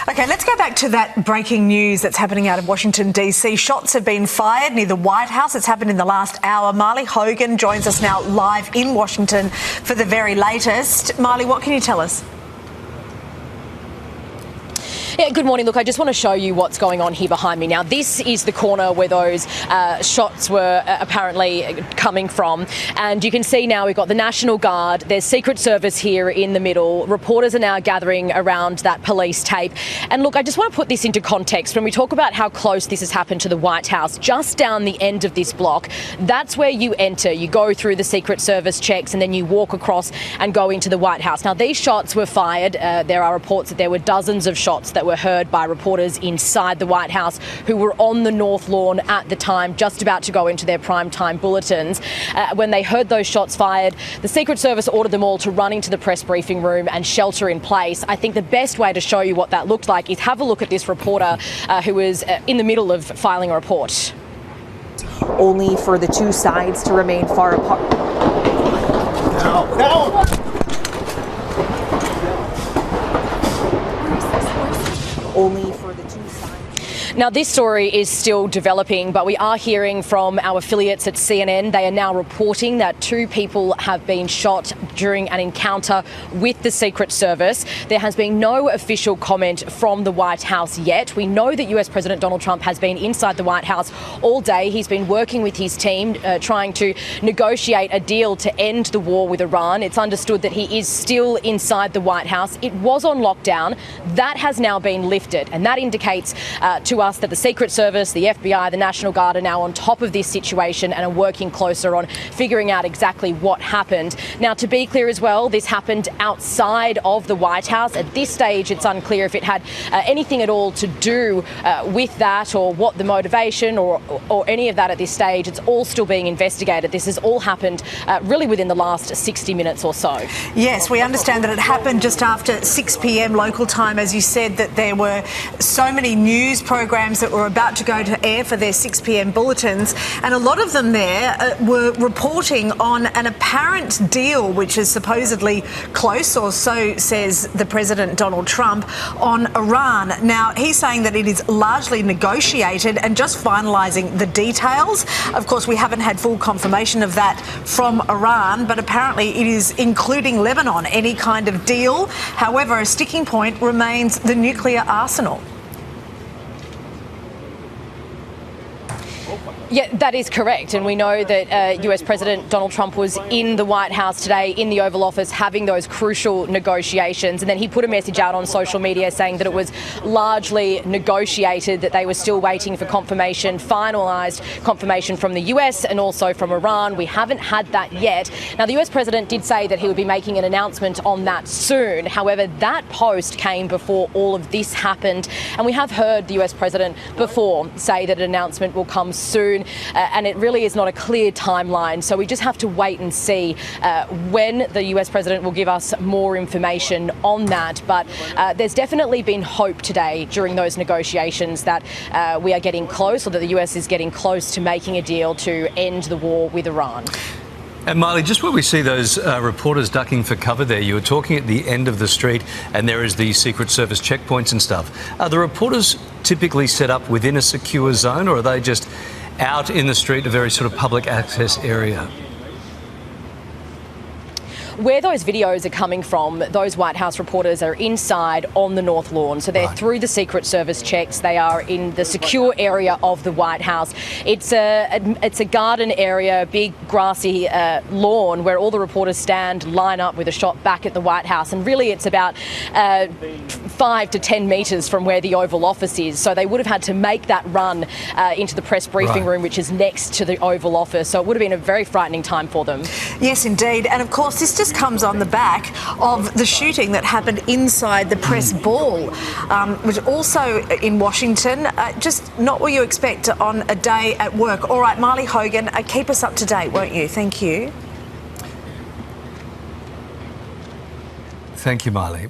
OK, let's go back to that breaking news that's happening out of Washington, D.C. Shots have been fired near the White House. It's happened in the last hour. Marley Hogan joins us now live in Washington for the very latest. Marley, what can you tell us? Yeah, good morning. Look, I just want to show you what's going on here behind me. Now, this is the corner where those shots were apparently coming from. And you can see now we've got the National Guard. There's Secret Service here in the middle. Reporters are now gathering around that police tape. And look, I just want to put this into context. When we talk about how close this has happened to the White House, just down the end of this block, that's where you enter. You go through the Secret Service checks and then you walk across and go into the White House. Now, these shots were fired. There are reports that there were dozens of shots that were heard by reporters inside the White House who were on the North Lawn at the time, just about to go into their primetime bulletins. When they heard those shots fired, the Secret Service ordered them all to run into the press briefing room and shelter in place. I think the best way to show you what that looked like is have a look at this reporter who was in the middle of filing a report. Only for the two sides to remain far apart. No. Only for the two sides. Now, this story is still developing, but we are hearing from our affiliates at CNN. They are now reporting that 2 people have been shot during an encounter with the Secret Service. There has been no official comment from the White House yet. We know that US President Donald Trump has been inside the White House all day. He's been working with his team, trying to negotiate a deal to end the war with Iran. It's understood that he is still inside the White House. It was on lockdown. That has now been lifted, and that indicates to us that the Secret Service, the FBI, the National Guard are now on top of this situation and are working closer on figuring out exactly what happened. Now, to be clear as well, this happened outside of the White House. At this stage, it's unclear if it had anything at all to do with that or what the motivation or any of that at this stage. It's all still being investigated. This has all happened really within the last 60 minutes or so. Yes, we understand that it happened just after 6 p.m. local time. As you said, that there were so many news programs that were about to go to air for their 6 p.m. bulletins, and a lot of them there were reporting on an apparent deal which is supposedly close, or so says the President Donald Trump, on Iran. Now, he's saying that it is largely negotiated and just finalising the details. Of course, we haven't had full confirmation of that from Iran, but apparently it is including Lebanon, any kind of deal. However, a sticking point remains the nuclear arsenal. Yeah, that is correct. And we know that US President Donald Trump was in the White House today, in the Oval Office, having those crucial negotiations. And then he put a message out on social media saying that it was largely negotiated, that they were still waiting for confirmation, finalised confirmation from the US and also from Iran. We haven't had that yet. Now, the US President did say that he would be making an announcement on that soon. However, that post came before all of this happened. And we have heard the US President before say that an announcement will come soon. And it really is not a clear timeline. So we just have to wait and see when the US President will give us more information on that. But there's definitely been hope today during those negotiations that we are getting close, or that the US is getting close to making a deal to end the war with Iran. And Marley, just where we see those reporters ducking for cover there, you were talking at the end of the street and there is the Secret Service checkpoints and stuff. Are the reporters typically set up within a secure zone, or are they just out in the street, a very sort of public access area? Where those videos are coming from, those White House reporters are inside on the North Lawn. So they're through the Secret Service checks. They are in the secure area of the White House. It's a garden area, big grassy lawn where all the reporters stand, line up with a shot back at the White House. And really it's about 5 to 10 metres from where the Oval Office is. So they would have had to make that run into the press briefing room, which is next to the Oval Office. So it would have been a very frightening time for them. Yes, indeed. And of course, this just comes on the back of the shooting that happened inside the press ball, which also in Washington. Just not what you expect on a day at work. All right, Marley Hogan, keep us up to date, won't you? Thank you. Thank you, Marley.